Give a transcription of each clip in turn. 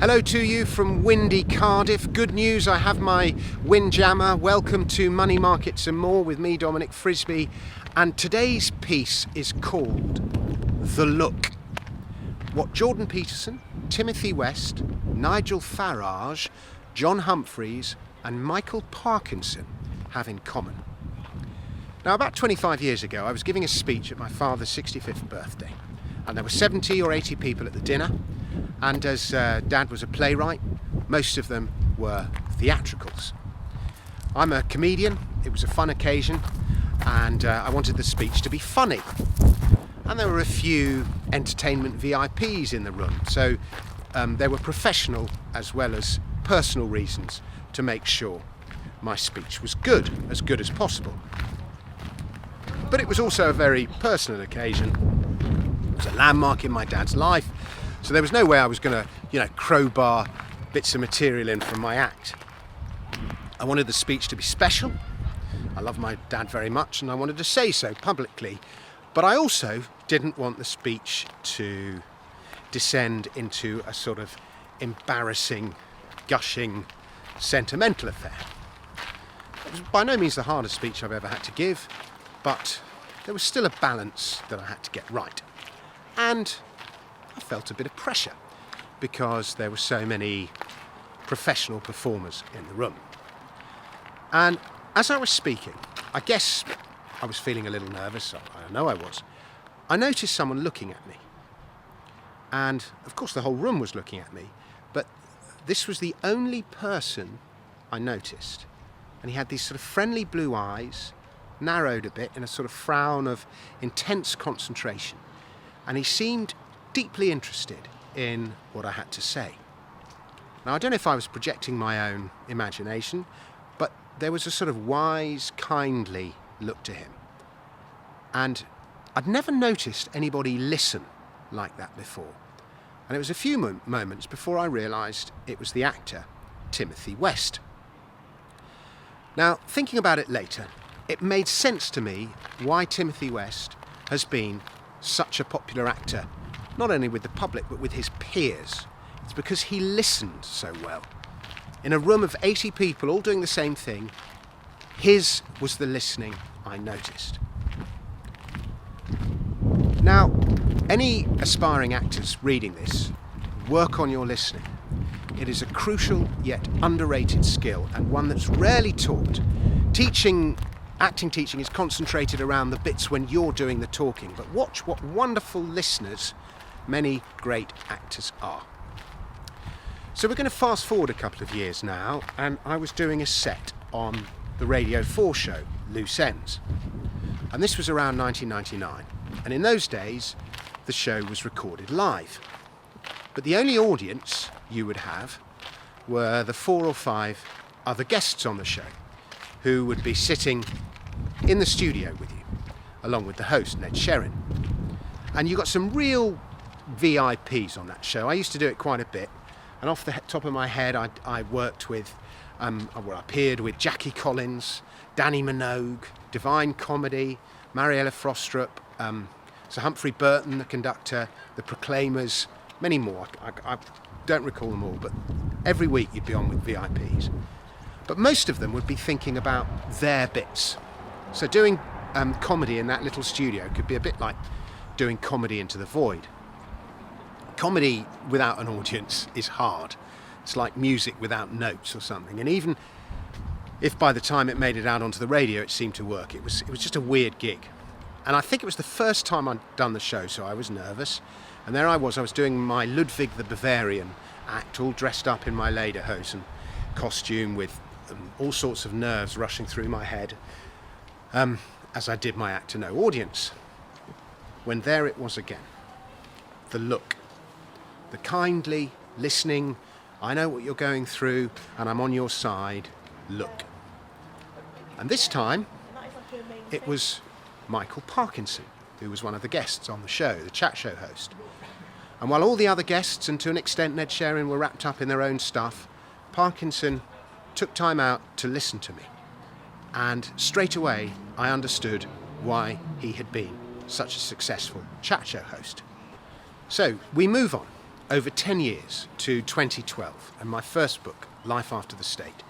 Hello to you from windy Cardiff. Good news, I have my windjammer. Welcome to Money Markets and More with me, Dominic Frisby. And today's piece is called The Look. What Jordan Peterson, Timothy West, Nigel Farage, John Humphrys and Michael Parkinson have in common. Now, about 25 years ago, I was giving a speech at my father's 65th birthday. And there were 70 or 80 people at the dinner. And as Dad was a playwright, most of them were theatricals. I'm a comedian, it was a fun occasion, and I wanted the speech to be funny. And there were a few entertainment VIPs in the room, so there were professional as well as personal reasons to make sure my speech was good as possible. But it was also a very personal occasion. It was a landmark in my dad's life. So there was no way I was going to, crowbar bits of material in from my act. I wanted the speech to be special. I love my dad very much and I wanted to say so publicly. But I also didn't want the speech to descend into a sort of embarrassing, gushing, sentimental affair. It was by no means the hardest speech I've ever had to give, but there was still a balance that I had to get right. And I felt a bit of pressure because there were so many professional performers in the room. And as I was speaking, I guess I was feeling a little nervous, I know I was. I noticed someone looking at me. And of course the whole room was looking at me, but this was the only person I noticed. And he had these sort of friendly blue eyes, narrowed a bit in a sort of frown of intense concentration. And he seemed deeply interested in what I had to say. Now, I don't know if I was projecting my own imagination, but there was a sort of wise, kindly look to him. And I'd never noticed anybody listen like that before. And it was a few moments before I realised it was the actor, Timothy West. Now, thinking about it later, it made sense to me why Timothy West has been such a popular actor, not only with the public but with his peers. It's because he listened so well. In a room of 80 people all doing the same thing, his was the listening I noticed. Now, any aspiring actors reading this, work on your listening. It is a crucial yet underrated skill and one that's rarely taught. Acting teaching is concentrated around the bits when you're doing the talking, but watch what wonderful listeners many great actors are. So we're going to fast forward a couple of years now, and I was doing a set on the Radio 4 show, Loose Ends. And this was around 1999. And in those days, the show was recorded live. But the only audience you would have were the 4 or 5 other guests on the show, who would be sitting in the studio with you, along with the host, Ned Sherrin. And you got some real VIPs on that show. I used to do it quite a bit. And off the top of my head, I worked with, I appeared with Jackie Collins, Danny Minogue, Divine Comedy, Mariella Frostrup, Sir Humphrey Burton, the conductor, the Proclaimers, many more. I don't recall them all, but every week you'd be on with VIPs. But most of them would be thinking about their bits. So doing comedy in that little studio could be a bit like doing comedy into the void. Comedy without an audience is hard. It's like music without notes or something. And even if by the time it made it out onto the radio it seemed to work, it was just a weird gig. And I think it was the first time I'd done the show, so I was nervous. And there I was doing my Ludwig the Bavarian act, all dressed up in my lederhosen costume with all sorts of nerves rushing through my head as I did my act to no audience. When there it was again, the look, the kindly listening, I know what you're going through and I'm on your side, look. And this time it was Michael Parkinson, who was one of the guests on the show, the chat show host. And while all the other guests, and to an extent Ned Sherrin, were wrapped up in their own stuff, Parkinson took time out to listen to me. And straight away I understood why he had been such a successful chat show host. So we move on. over 10 years to 2012 and my first book, Life After the State,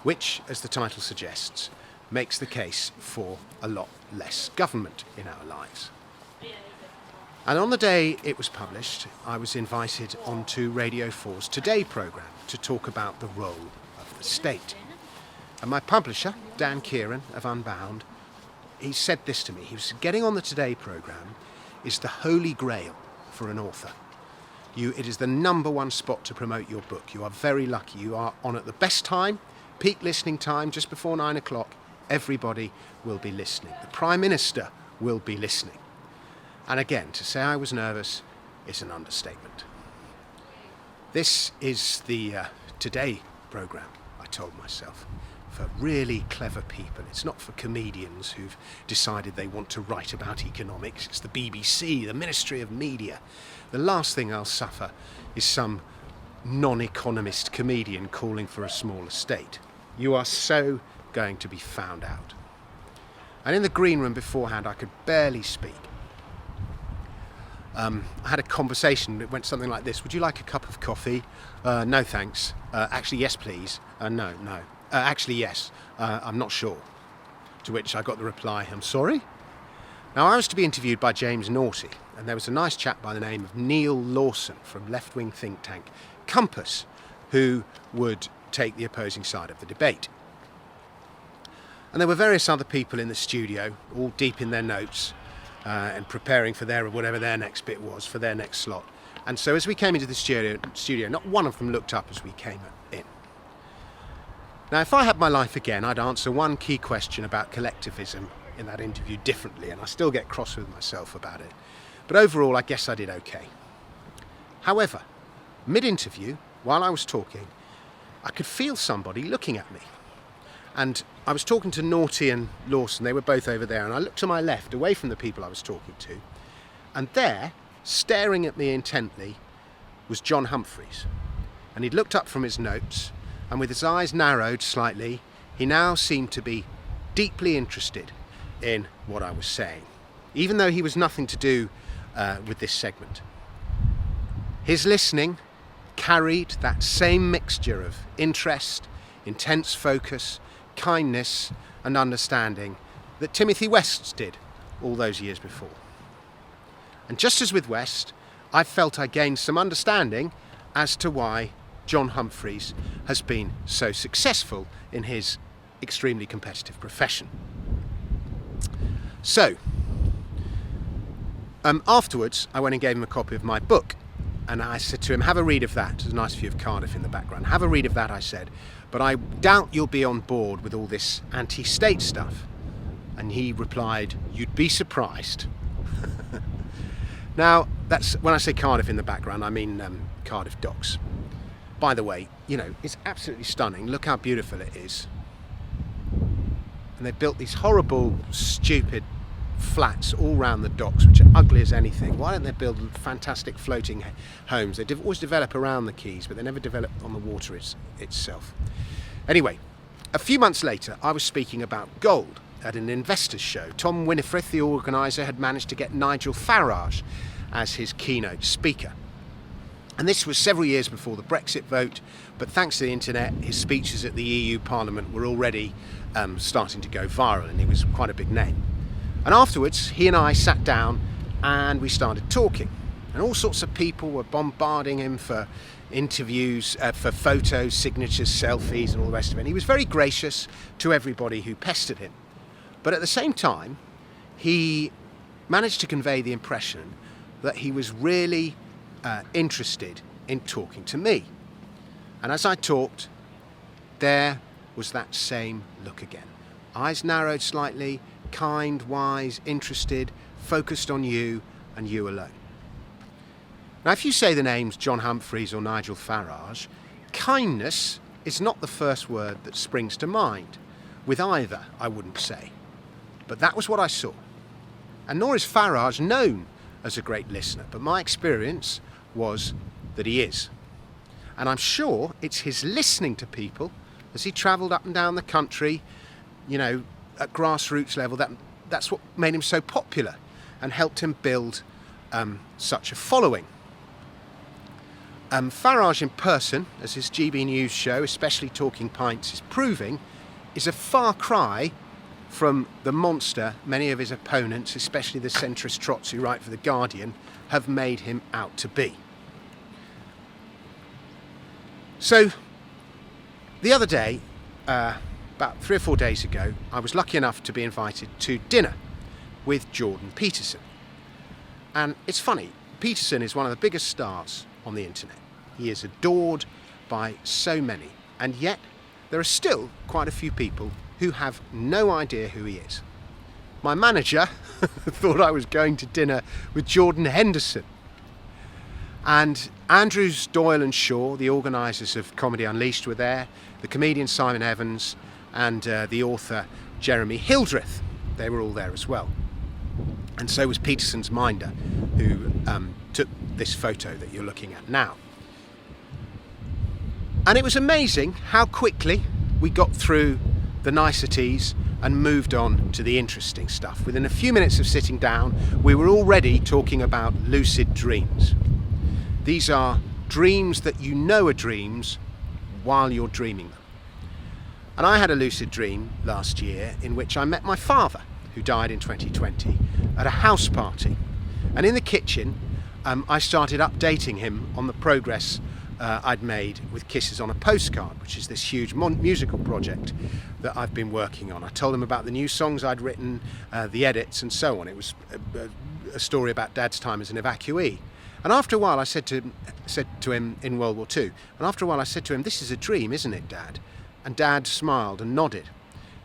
which, as the title suggests, makes the case for a lot less government in our lives. And on the day it was published, I was invited onto Radio 4's Today programme to talk about the role of the state. And my publisher, Dan Kieran of Unbound, he said this to me. He was getting on the Today programme is the holy grail for an author. It is the number one spot to promote your book. You are very lucky. You are on at the best time, peak listening time, just before 9 o'clock. Everybody will be listening. The Prime Minister will be listening. And again, to say I was nervous is an understatement. This is the Today programme, I told myself, for really clever people. It's not for comedians who've decided they want to write about economics. It's the BBC, the Ministry of Media. The last thing I'll suffer is some non-economist comedian calling for a smaller state. You are so going to be found out. And in the green room beforehand, I could barely speak. I had a conversation. It went something like this. Would you like a cup of coffee? No, thanks. Actually, yes, please. No. Actually, yes. I'm not sure. To which I got the reply, I'm sorry? Now, I was to be interviewed by James Naughtie, and there was a nice chap by the name of Neil Lawson from left-wing think tank Compass, who would take the opposing side of the debate. And there were various other people in the studio, all deep in their notes, and preparing for whatever their next bit was, for their next slot. And so as we came into the studio, not one of them looked up as we came in. Now, if I had my life again, I'd answer one key question about collectivism in that interview differently, and I still get cross with myself about it. But overall, I guess I did okay. However, mid-interview, while I was talking, I could feel somebody looking at me. And I was talking to Naughtie and Lawson, they were both over there, and I looked to my left, away from the people I was talking to, and there, staring at me intently, was John Humphrys. And he'd looked up from his notes, and with his eyes narrowed slightly, he now seemed to be deeply interested in what I was saying, even though he was nothing to do with this segment. His listening carried that same mixture of interest, intense focus, kindness and understanding that Timothy West's did all those years before. And just as with West, I felt I gained some understanding as to why John Humphrys has been so successful in his extremely competitive profession. So, afterwards, I went and gave him a copy of my book, and I said to him, have a read of that. There's a nice view of Cardiff in the background. Have a read of that, I said, but I doubt you'll be on board with all this anti-state stuff. And he replied, you'd be surprised. Now, that's when I say Cardiff in the background, I mean Cardiff Docks. By the way, it's absolutely stunning. Look how beautiful it is. And they've built these horrible, stupid flats all round the docks, which are ugly as anything. Why don't they build fantastic floating homes? They always develop around the quays, but they never develop on the water itself. Anyway, a few months later, I was speaking about gold at an investors show. Tom Winifrith, the organiser, had managed to get Nigel Farage as his keynote speaker. And this was several years before the Brexit vote, but thanks to the internet, his speeches at the EU Parliament were already starting to go viral, and he was quite a big name. And afterwards, he and I sat down and we started talking. And all sorts of people were bombarding him for interviews, for photos, signatures, selfies, and all the rest of it. And he was very gracious to everybody who pestered him. But at the same time, he managed to convey the impression that he was really interested in talking to me. And as I talked, there was that same look again. Eyes narrowed slightly, kind, wise, interested, focused on you and you alone. Now, if you say the names John Humphrys or Nigel Farage, kindness is not the first word that springs to mind. With either, I wouldn't say. But that was what I saw. And nor is Farage known as a great listener, but my experience was that he is. And I'm sure it's his listening to people as he travelled up and down the country, at grassroots level, that's what made him so popular and helped him build such a following. Farage in person, as his GB News show, especially Talking Pints, is proving, is a far cry from the monster many of his opponents, especially the centrist trots who write for The Guardian, have made him out to be. So, the other day, about 3 or 4 days ago, I was lucky enough to be invited to dinner with Jordan Peterson. And it's funny, Peterson is one of the biggest stars on the internet. He is adored by so many, and yet there are still quite a few people who have no idea who he is. My manager thought I was going to dinner with Jordan Henderson. And Andrews, Doyle and Shaw, the organisers of Comedy Unleashed, were there, the comedian Simon Evans and the author Jeremy Hildreth. They were all there as well. And so was Peterson's minder, who took this photo that you're looking at now. And it was amazing how quickly we got through the niceties and moved on to the interesting stuff. Within a few minutes of sitting down, we were already talking about lucid dreams. These are dreams that you know are dreams while you're dreaming them. And I had a lucid dream last year in which I met my father, who died in 2020, at a house party. And in the kitchen, I started updating him on the progress I'd made with Kisses on a Postcard, which is this huge musical project that I've been working on. I told him about the new songs I'd written, the edits and so on. It was a story about Dad's time as an evacuee. And after a while I said to him in World War II, and after a while I said to him, "This is a dream, isn't it, Dad?" And Dad smiled and nodded.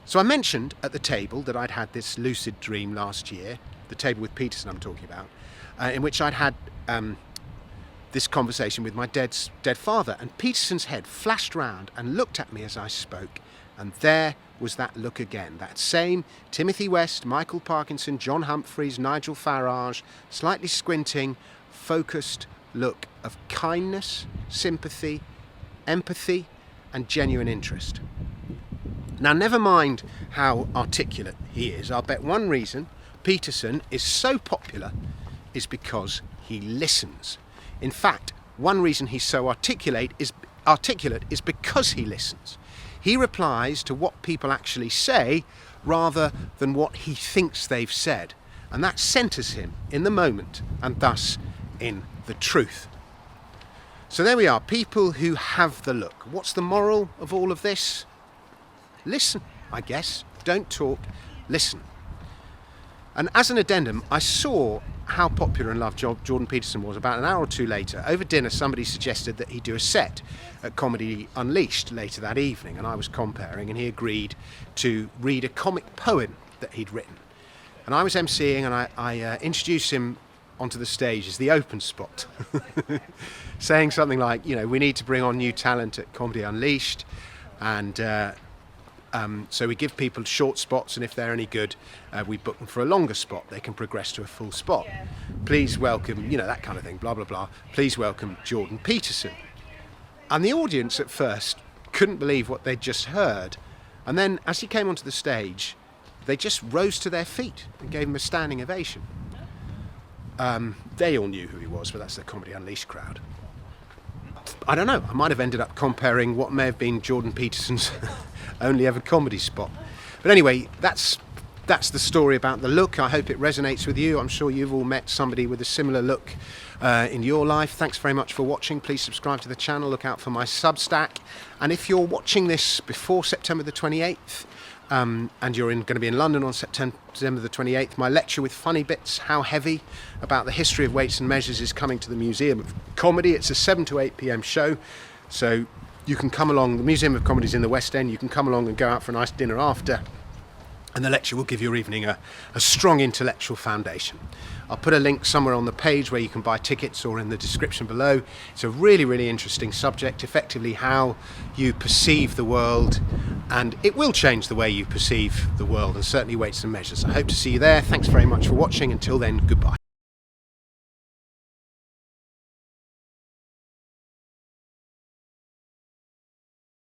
So I mentioned at the table that I'd had this lucid dream last year, the table with Peterson I'm talking about, in which I'd had this conversation with my dead father, and Peterson's head flashed round and looked at me as I spoke, and there was that look again, that same Timothy West, Michael Parkinson, John Humphrys, Nigel Farage, slightly squinting, focused look of kindness, sympathy, empathy and genuine interest. Now, never mind how articulate he is, I'll bet one reason Peterson is so popular is because he listens. In fact, one reason he's so articulate is because he listens. He replies to what people actually say rather than what he thinks they've said. And that centres him in the moment and thus in the truth. So there we are, people who have the look. What's the moral of all of this? Listen, I guess. Don't talk, listen. And as an addendum, I saw how popular and loved Jordan Peterson was about an hour or two later. Over dinner, somebody suggested that he do a set at Comedy Unleashed later that evening, and I was comparing, and he agreed to read a comic poem that he'd written. And I was emceeing, and I introduced him onto the stage as the open spot, saying something like, you know, we need to bring on new talent at Comedy Unleashed, and so we give people short spots, and if they're any good, we book them for a longer spot. They can progress to a full spot. Please welcome, you know, that kind of thing, blah, blah, blah. Please welcome Jordan Peterson. And the audience at first couldn't believe what they'd just heard. And then as he came onto the stage, they just rose to their feet and gave him a standing ovation. They all knew who he was, but that's the Comedy Unleashed crowd. I don't know, I might have ended up comparing what may have been Jordan Peterson's only ever comedy spot. But anyway, that's the story about the look. I hope it resonates with you. I'm sure you've all met somebody with a similar look in your life. Thanks very much for watching. Please subscribe to the channel, look out for my Substack. And if you're watching this before September the 28th, and you're going to be in London on September the 28th, my lecture with funny bits, How Heavy, about the history of weights and measures is coming to the Museum of Comedy. It's a 7 to 8 p.m. show, so you can come along. The Museum of Comedy is in the West End. You can come along and go out for a nice dinner after, and the lecture will give your evening a strong intellectual foundation. I'll put a link somewhere on the page where you can buy tickets, or in the description below. It's a really, really interesting subject, effectively how you perceive the world, and it will change the way you perceive the world, and certainly weights and measures. I hope to see you there. Thanks very much for watching. Until then, goodbye.